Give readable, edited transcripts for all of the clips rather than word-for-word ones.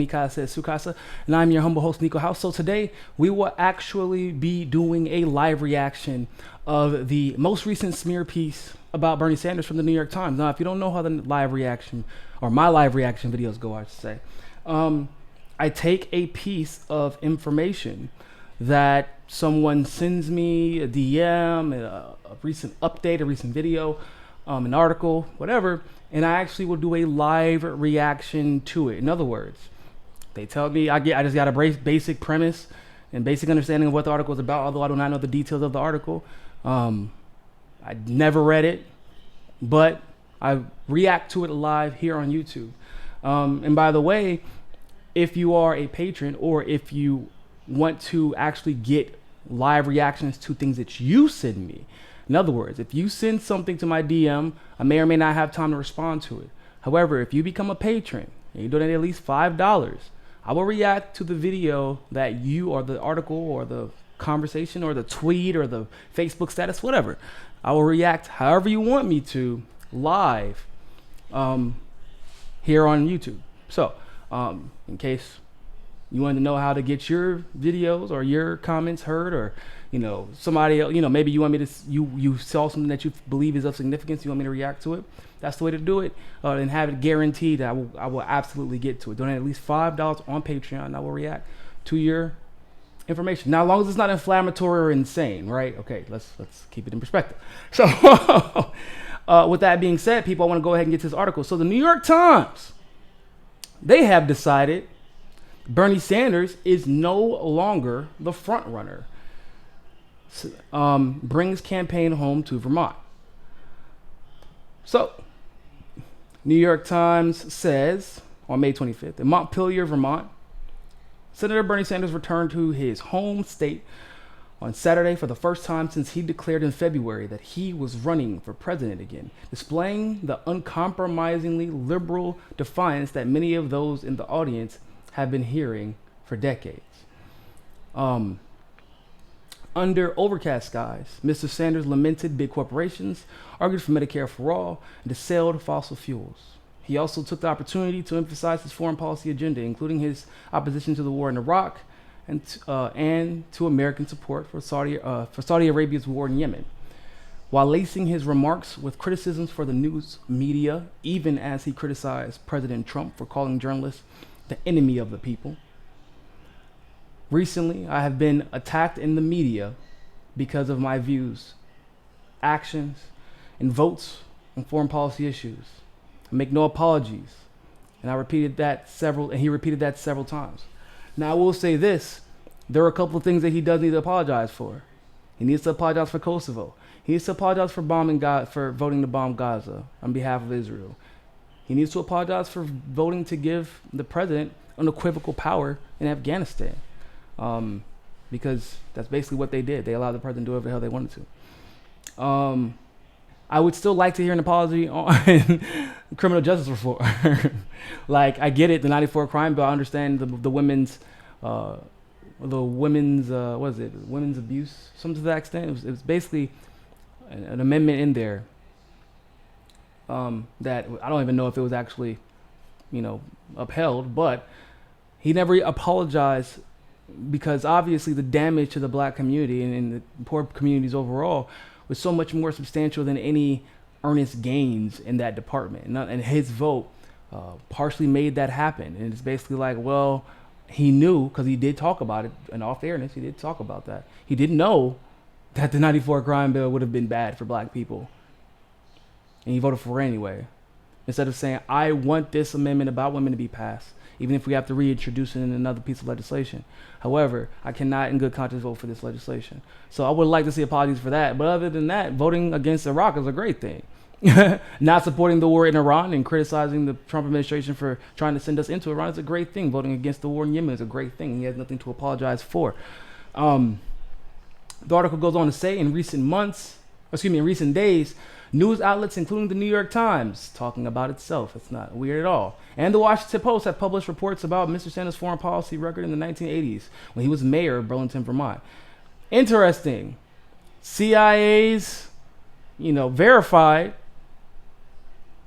Mi Casa es Su Casa, and I'm your humble host, Niko House. So today, we will actually be doing a live reaction of the most recent smear piece about Bernie Sanders from the New York Times. Now, if you don't know how the live reaction, or my live reaction videos go, I should say, I take a piece of information that someone sends me, a DM, a recent update, a recent video, an article, whatever, and I actually will do a live reaction to it. In other words, they tell me I just got a basic premise and basic understanding of what the article is about, although I do not know the details of the article. I never read it, but I react to it live here on YouTube. And by the way, if you are a patron or if you want to actually get live reactions to things that you send me, in other words, if you send something to my DM, I may or may not have time to respond to it. However, if you become a patron and you donate at least $5, I will react to the video that you, or the article, or the conversation, or the tweet, or the Facebook status, whatever. I will react however you want me to live here on YouTube. So, in case you want to know how to get your videos or your comments heard, or somebody else, maybe you want me to, you saw something that you believe is of significance, you want me to react to it, that's the way to do it, and have it guaranteed that I will absolutely get to it. Donate at least $5 on Patreon, and I will react to your information. Now, as long as it's not inflammatory or insane, right? Okay, let's keep it in perspective. So with that being said, people, I want to go ahead and get to this article. So the New York Times, they have decided Bernie Sanders is no longer the front runner. Brings campaign home to Vermont. So, New York Times says on May 25th, in Montpelier, Vermont, Senator Bernie Sanders returned to his home state on Saturday for the first time since he declared in February that he was running for president again, displaying the uncompromisingly liberal defiance that many of those in the audience have been hearing for decades. Under overcast skies, Mr. Sanders lamented big corporations, argued for Medicare for all, and assailed fossil fuels. He also took the opportunity to emphasize his foreign policy agenda, including his opposition to the war in Iraq and to American support for Saudi Arabia's war in Yemen, while lacing his remarks with criticisms for the news media, even as he criticized President Trump for calling journalists the enemy of the people. Recently, I have been attacked in the media because of my views, actions, and votes on foreign policy issues. I make no apologies, and he repeated that several times. Now, I will say this: there are a couple of things that he does need to apologize for. He needs to apologize for Kosovo. He needs to apologize for voting to bomb Gaza on behalf of Israel. He needs to apologize for voting to give the president unequivocal power in Afghanistan. Because that's basically what they did. They allowed the president to do whatever the hell they wanted to. I would still like to hear an apology on criminal justice reform. Like, I get it, the 94 crime bill. I understand the women's women's abuse, something to that extent. It was basically an amendment in there that I don't even know if it was actually, upheld, but he never apologized, because obviously the damage to the black community and the poor communities overall was so much more substantial than any earnest gains in that department. And his vote partially made that happen. And it's basically like, well, he knew, because he did talk about it, in all fairness, he did talk about that. He didn't know that the 94 crime bill would have been bad for black people. And he voted for it anyway. Instead of saying, I want this amendment about women to be passed, even if we have to reintroduce it in another piece of legislation. However, I cannot in good conscience vote for this legislation. So I would like to see apologies for that. But other than that, voting against Iraq is a great thing. Not supporting the war in Iran and criticizing the Trump administration for trying to send us into Iran is a great thing. Voting against the war in Yemen is a great thing. He has nothing to apologize for. The article goes on to say, in recent days, news outlets, including the New York Times, talking about itself. It's not weird at all. And the Washington Post have published reports about Mr. Sanders' foreign policy record in the 1980s when he was mayor of Burlington, Vermont. Interesting. CIA's, verified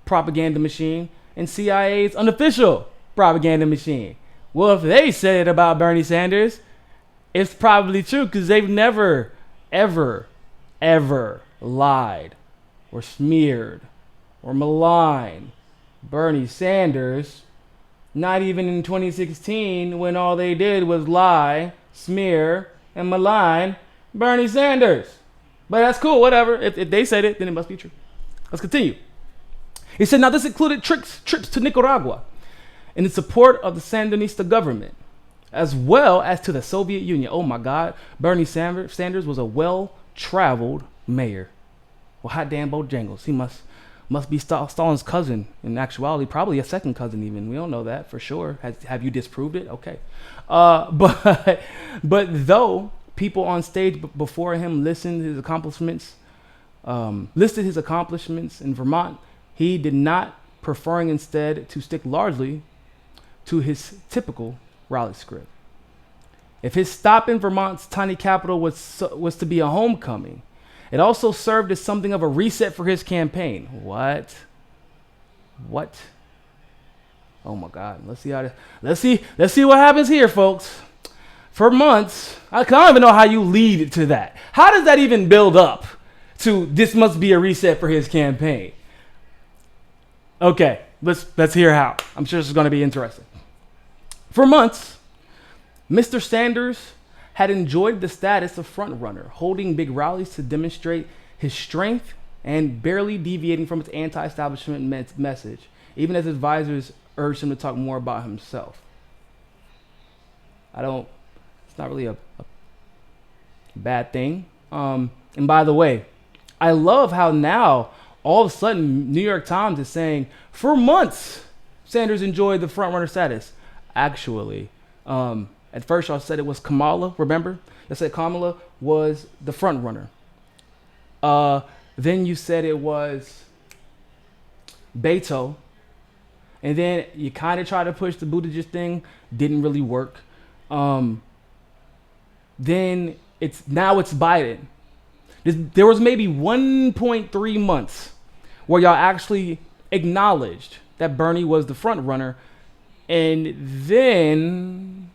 propaganda machine and CIA's unofficial propaganda machine. Well, if they said it about Bernie Sanders, it's probably true because they've never, ever, ever lied or smeared or maligned Bernie Sanders. Not even in 2016 when all they did was lie, smear, and malign Bernie Sanders. But that's cool, whatever. If they said it, then it must be true. Let's continue. He said, now this included trips to Nicaragua in the support of the Sandinista government, as well as to the Soviet Union. Oh my God, Bernie Sanders was a well-traveled mayor. Well, hot damn Bojangles. He must be Stalin's cousin. In actuality, probably a second cousin even. We don't know that for sure. Have you disproved it? Okay. But though people on stage before him listed his accomplishments in Vermont, he did not, preferring instead to stick largely to his typical rally script. If his stop in Vermont's tiny capital was to be a homecoming, it also served as something of a reset for his campaign. What? Oh my God! Let's see what happens here, folks. For months, I don't even know how you lead to that. How does that even build up to this must be a reset for his campaign? Okay, let's hear how. I'm sure this is going to be interesting. For months, Mr. Sanders had enjoyed the status of frontrunner, holding big rallies to demonstrate his strength and barely deviating from its anti-establishment message, even as advisors urged him to talk more about himself. It's not really a bad thing. And by the way, I love how now all of a sudden New York Times is saying for months Sanders enjoyed the frontrunner status. Actually, at first y'all said it was Kamala, remember? I said Kamala was the front runner. Then you said it was Beto. And then you kind of tried to push the Buttigieg thing. Didn't really work. Then it's Biden. There was maybe 1.3 months where y'all actually acknowledged that Bernie was the front runner. And then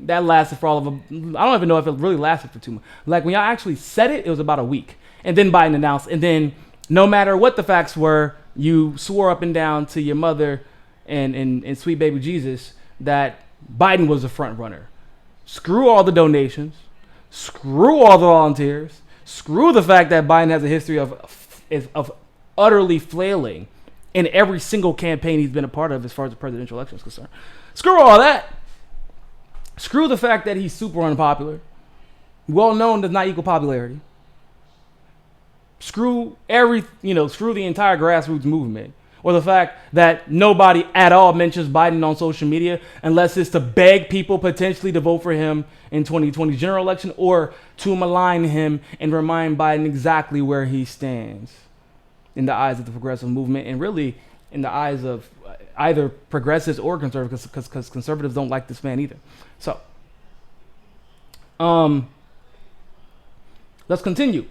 that lasted for all of them. I don't even know if it really lasted for 2 months. Like when y'all actually said it, it was about a week. And then Biden announced. And then no matter what the facts were, you swore up and down to your mother and sweet baby Jesus that Biden was the front runner. Screw all the donations. Screw all the volunteers. Screw the fact that Biden has a history of utterly flailing in every single campaign he's been a part of as far as the presidential election is concerned. Screw all that. Screw the fact that he's super unpopular. Well known does not equal popularity. Screw the entire grassroots movement. Or the fact that nobody at all mentions Biden on social media unless it's to beg people potentially to vote for him in 2020 general election or to malign him and remind Biden exactly where he stands in the eyes of the progressive movement and really in the eyes of either progressives or conservatives because conservatives don't like this man either. So, let's continue.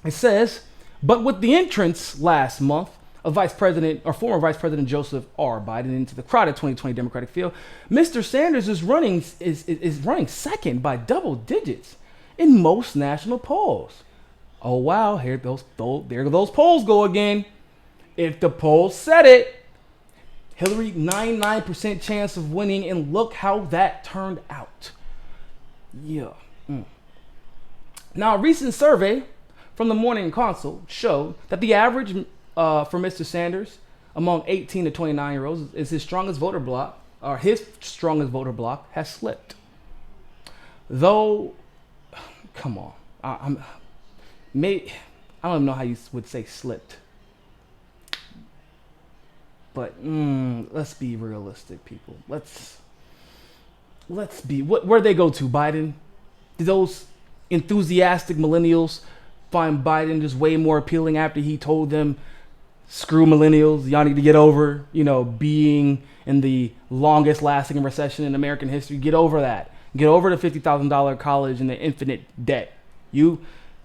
It says, but with the entrance last month of former Vice President Joseph R. Biden into the crowded 2020 Democratic field, Mr. Sanders is running second by double digits in most national polls. Oh wow, there those polls go again. If the polls said it, Hillary 99% chance of winning, and look how that turned out. Yeah. Now, a recent survey from the Morning Consult showed that the average for Mr. Sanders among 18 to 29-year-olds is his strongest voter bloc has slipped. Though, come on, I don't even know how you would say slipped. But let's be realistic, people. Let's be. Where'd they go to, Biden? Did those enthusiastic millennials find Biden just way more appealing after he told them, screw millennials, y'all need to get over, being in the longest lasting recession in American history. Get over that. Get over the $50,000 college and the infinite debt.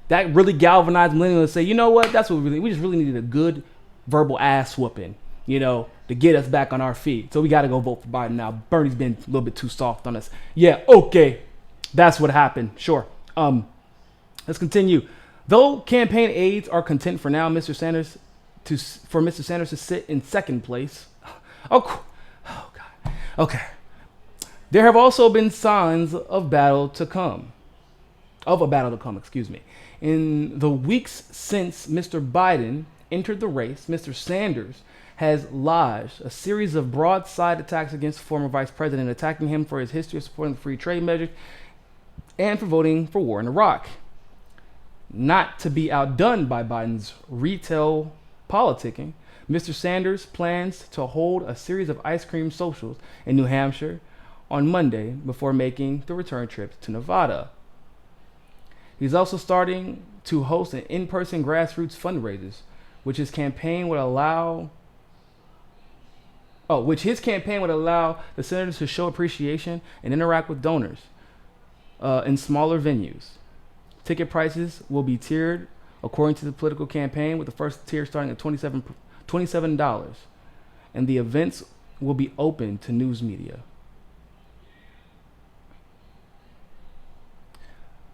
That really galvanized millennials to say, you know what? That's what we just really needed, a good verbal ass whooping. to get us back on our feet. So we got to go vote for Biden now. Bernie's been a little bit too soft on us. Yeah, okay. That's what happened. Sure. Let's continue. Though campaign aides are content for now, Mr. Sanders to sit in second place. Oh God. Okay. There have also been signs of a battle to come. In the weeks since Mr. Biden entered the race, Mr. Sanders has lodged a series of broadside attacks against former vice president, attacking him for his history of supporting the free trade measures and for voting for war in Iraq. Not to be outdone by Biden's retail politicking, Mr. Sanders plans to hold a series of ice cream socials in New Hampshire on Monday before making the return trip to Nevada. He's also starting to host an in-person grassroots fundraisers, which his campaign would allow the senators to show appreciation and interact with donors in smaller venues. Ticket prices will be tiered according to the political campaign, with the first tier starting at $27, and the events will be open to news media.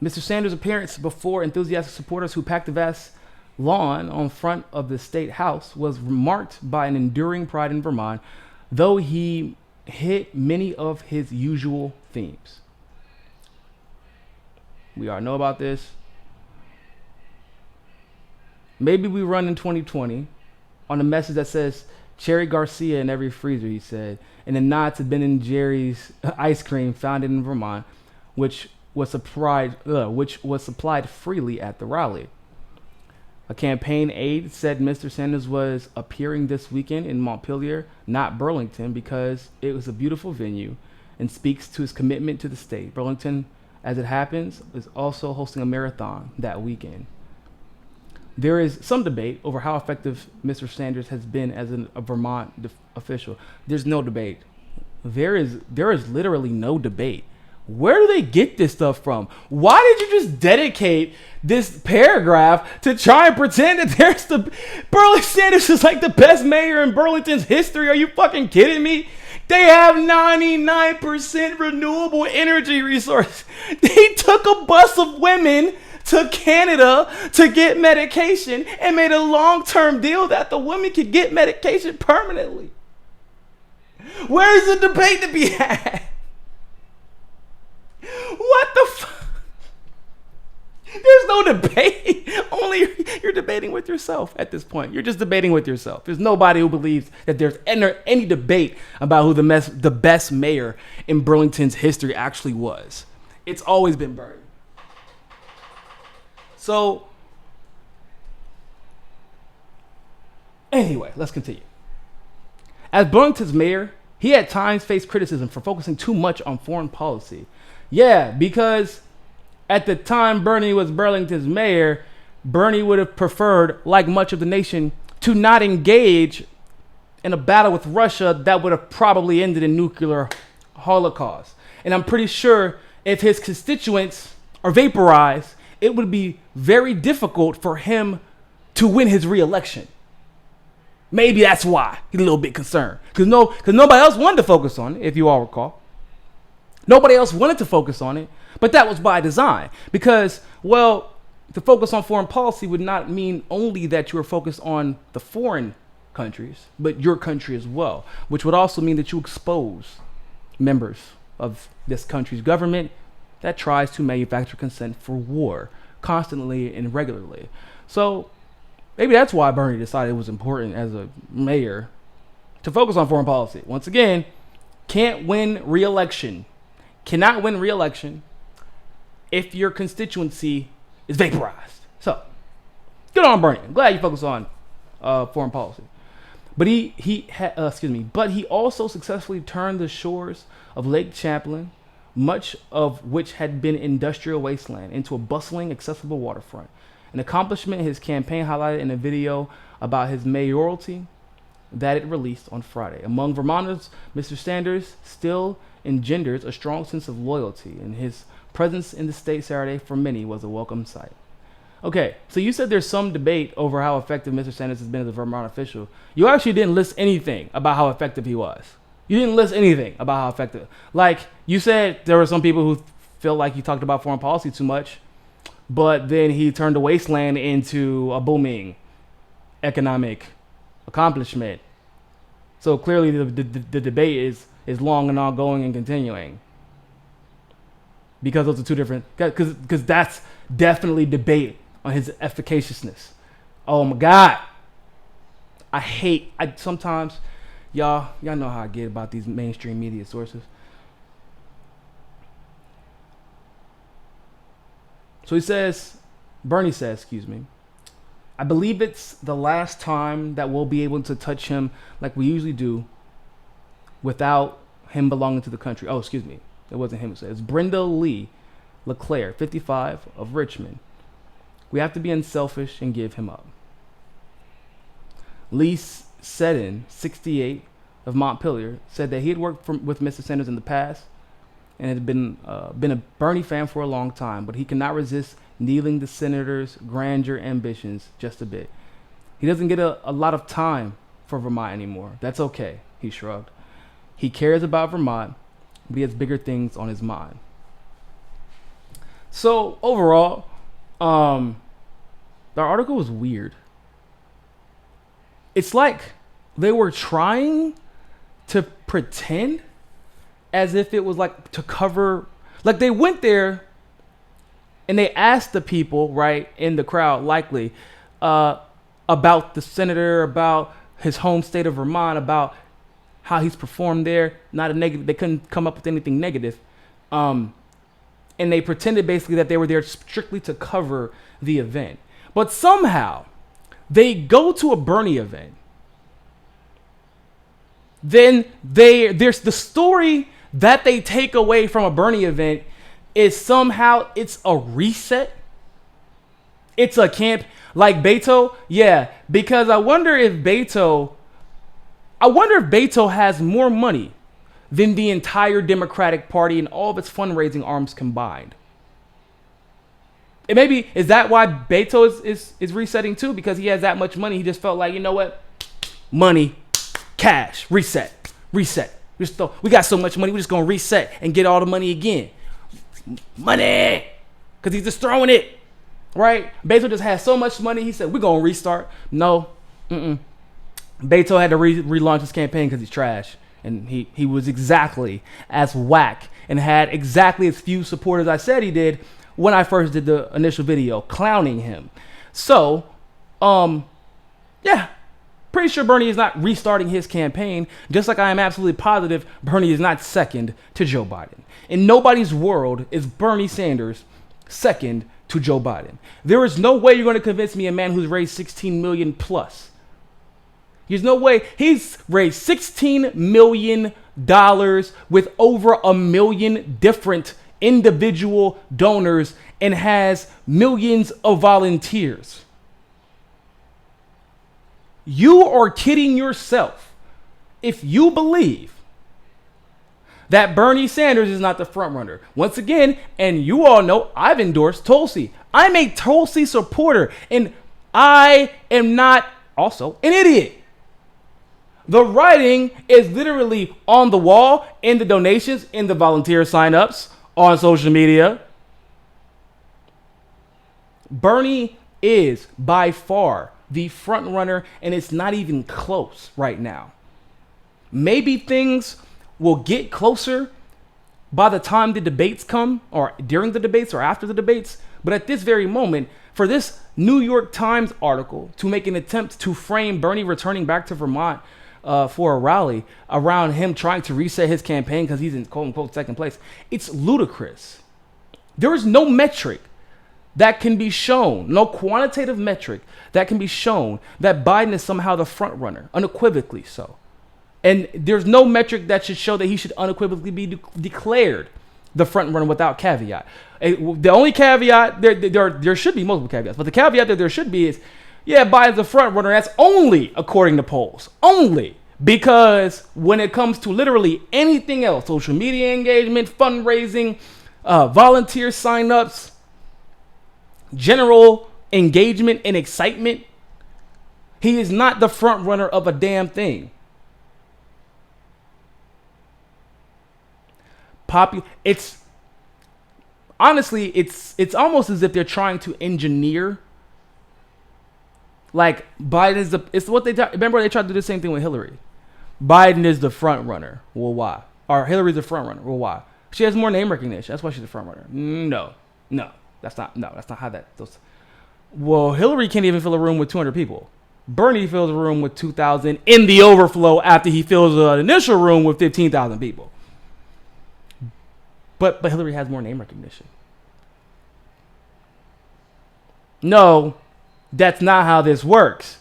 Mr. Sanders' appearance before enthusiastic supporters who packed the vast lawn on front of the state house was marked by an enduring pride in Vermont, though he hit many of his usual themes. We all know about this. Maybe we run in 2020 on a message that says Cherry Garcia in every freezer, he said, and a nod to Ben and Jerry's ice cream founded in Vermont, which was supplied freely at the rally. A campaign aide said Mr. Sanders was appearing this weekend in Montpelier, not Burlington, because it was a beautiful venue and speaks to his commitment to the state. Burlington, as it happens, is also hosting a marathon that weekend. There is some debate over how effective Mr. Sanders has been as a Vermont official. There's no debate. There is literally no debate. Where do they get this stuff from? Why did you just dedicate this paragraph to try and pretend that Bernie Sanders is like the best mayor in Burlington's history? Are you fucking kidding me? They have 99% renewable energy resources. They took a bus of women to Canada to get medication and made a long-term deal that the women could get medication permanently. Where is the debate to be had? What the fuck? There's no debate. Only you're debating with yourself at this point. You're just debating with yourself. There's nobody who believes that there's any debate about who the best mayor in Burlington's history actually was. It's always been Bernie. So, anyway, let's continue. As Burlington's mayor, he at times faced criticism for focusing too much on foreign policy. Yeah, because at the time Bernie was Burlington's mayor, Bernie would have preferred, like much of the nation, to not engage in a battle with Russia that would have probably ended in nuclear holocaust. And I'm pretty sure if his constituents are vaporized, it would be very difficult for him to win his re-election. Maybe that's why he's a little bit concerned. Because nobody else wanted to focus on it, if you all recall. Nobody else wanted to focus on it, but that was by design. Because, well, to focus on foreign policy would not mean only that you were focused on the foreign countries, but your country as well, which would also mean that you expose members of this country's government that tries to manufacture consent for war constantly and regularly. So maybe that's why Bernie decided it was important as a mayor to focus on foreign policy. Once again, cannot win re-election if your constituency is vaporized. So, good on Bernie. I'm glad you focus on foreign policy. But he also successfully turned the shores of Lake Champlain, much of which had been industrial wasteland, into a bustling, accessible waterfront. An accomplishment his campaign highlighted in a video about his mayoralty that it released on Friday. Among Vermonters, Mr. Sanders still engenders a strong sense of loyalty, and his presence in the state Saturday for many was a welcome sight. Okay, so you said there's some debate over how effective Mr. Sanders has been as a Vermont official. You actually didn't list anything about how effective he was. You didn't list anything about how effective. Like, you said there were some people who feel like he talked about foreign policy too much, but then he turned the wasteland into a booming economic accomplishment. So clearly the debate is long and ongoing and continuing. Because those are two different, because that's definitely debate on his efficaciousness. Oh my God. I sometimes, y'all know how I get about these mainstream media sources. So Bernie says, I believe it's the last time that we'll be able to touch him like we usually do without him belonging to the country. Oh, excuse me. It wasn't him who said it. It's Brenda Lee LeClaire, 55, of Richmond. We have to be unselfish and give him up. Lee Seddon, 68, of Montpelier, said that he had worked with Mr. Sanders in the past and had been a Bernie fan for a long time, but he cannot resist needling the senator's grandeur ambitions just a bit. He doesn't get a lot of time for Vermont anymore. That's okay, he shrugged. He cares about Vermont, but he has bigger things on his mind. So overall, the article was weird. It's like they were trying to pretend as if it was like to cover, like they went there and they asked the people, right, in the crowd, likely, about the senator, about his home state of Vermont, about how he's performed there. Not a negative. They couldn't come up with anything negative. And they pretended basically that they were there strictly to cover the event. But somehow they go to a Bernie event. Then there's the story that they take away from a Bernie event is somehow it's a reset. It's a camp like Beto. Yeah, because I wonder if Beto has more money than the entire Democratic Party and all of its fundraising arms combined. And maybe is that why Beto is resetting too? Because he has that much money. He just felt like, you know what? Money, cash, reset. We got so much money, we're just gonna reset and get all the money again. Money, because he's just throwing it, right? Beto just has so much money. He said, we're gonna restart. No, Beto had to relaunch his campaign because he's trash. And he was exactly as whack and had exactly as few supporters I said he did when I first did the initial video clowning him. So, yeah, pretty sure Bernie is not restarting his campaign, just like I am absolutely positive Bernie is not second to Joe Biden. In nobody's world is Bernie Sanders second to Joe Biden. There is no way you're going to convince me a man who's raised 16 million plus. There's no way. He's raised $16 million with over 1 million different individual donors and has millions of volunteers. You are kidding yourself if you believe that Bernie Sanders is not the front runner. Once again, and you all know, I've endorsed Tulsi. I'm a Tulsi supporter, and I am not also an idiot. The writing is literally on the wall, in the donations, in the volunteer signups, on social media. Bernie is by far the front runner, and it's not even close right now. Maybe things will get closer by the time the debates come, or during the debates, or after the debates. But at this very moment, for this New York Times article to make an attempt to frame Bernie returning back to Vermont for a rally around him trying to reset his campaign because he's in quote unquote second place, it's ludicrous. There is no metric that can be shown, no quantitative metric that can be shown that Biden is somehow the front runner, unequivocally so. And there's no metric that should show that he should unequivocally be declared the front runner without caveat. The only caveat, there should be multiple caveats, but the caveat that there should be is, yeah, Biden's the front runner. That's only according to polls. Only. Because when it comes to literally anything else, social media engagement, fundraising, volunteer signups, general engagement and excitement, he is not the front runner of a damn thing. It's honestly, it's almost as if they're trying to engineer. Like it's what remember they tried to do the same thing with Hillary. Biden is the front runner. Well, why? Or Hillary's the front runner. Well, why? She has more name recognition. That's why she's the front runner. No, that's not how that goes. Well, Hillary can't even fill a room with 200 people. Bernie fills a room with 2,000 in the overflow after he fills an initial room with 15,000 people. But Hillary has more name recognition. No, that's not how this works.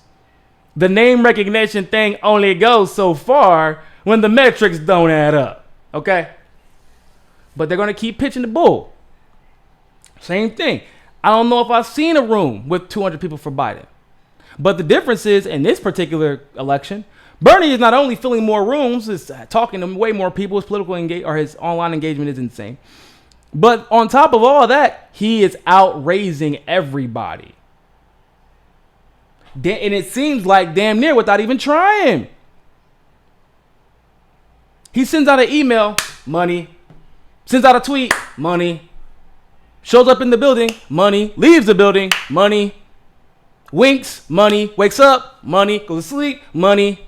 The name recognition thing only goes so far when the metrics don't add up. Okay? But they're going to keep pitching the bull. Same thing. I don't know if I've seen a room with 200 people for Biden. But the difference is, in this particular election, Bernie is not only filling more rooms, is talking to way more people. His political his online engagement is insane. But on top of all that, he is outraising everybody. And it seems like damn near without even trying. He sends out an email, money. Sends out a tweet, money. Shows up in the building, money. Leaves the building, money. Winks, money. Wakes up, money. Goes to sleep, money.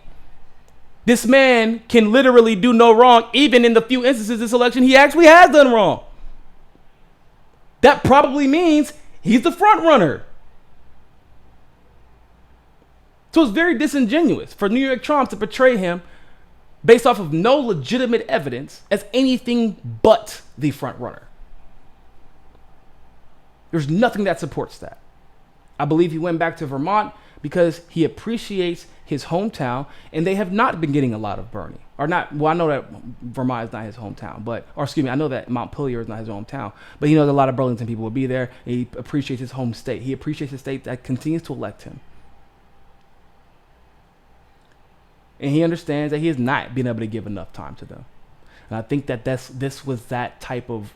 This man can literally do no wrong, even in the few instances this election he actually has done wrong. That probably means he's the front runner. So it's very disingenuous for New York Trump to portray him based off of no legitimate evidence as anything but the front runner. There's nothing that supports that. I believe he went back to Vermont because he appreciates his hometown, and they have not been getting a lot of Bernie. Or not, well, I know that Vermont is not his hometown, I know that Montpelier is not his hometown, but he knows a lot of Burlington people will be there, and he appreciates his home state. He appreciates the state that continues to elect him. And he understands that he has not been able to give enough time to them. And I think that this was that type of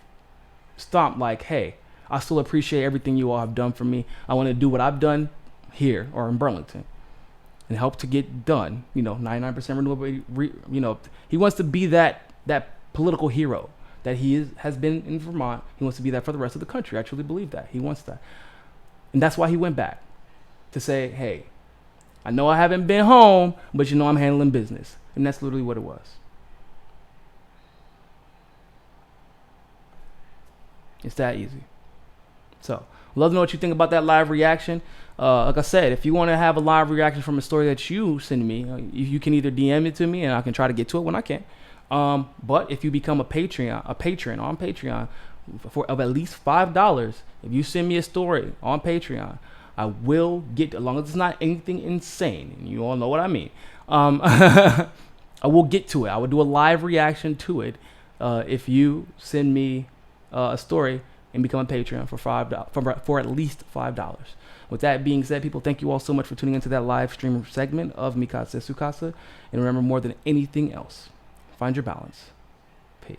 stomp, like, hey, I still appreciate everything you all have done for me. I want to do what I've done here or in Burlington and help to get done. 99% renewable. He wants to be that political hero that he has been in Vermont. He wants to be that for the rest of the country. I truly believe that. He wants that. And that's why he went back to say, hey, I know I haven't been home, but I'm handling business. And that's literally what it was. It's that easy. So, love to know what you think about that live reaction. Like I said, if you want to have a live reaction from a story that you send me, you can either DM it to me and I can try to get to it when I can. But if you become a patron on Patreon of at least $5, if you send me a story on Patreon, I will get, as long as it's not anything insane, and you all know what I mean, I will get to it. I will do a live reaction to it if you send me a story and become a Patreon for $5 for at least $5. With that being said, people, thank you all so much for tuning into that live stream segment of Mikasa Sukasa. And remember, more than anything else, find your balance. Peace.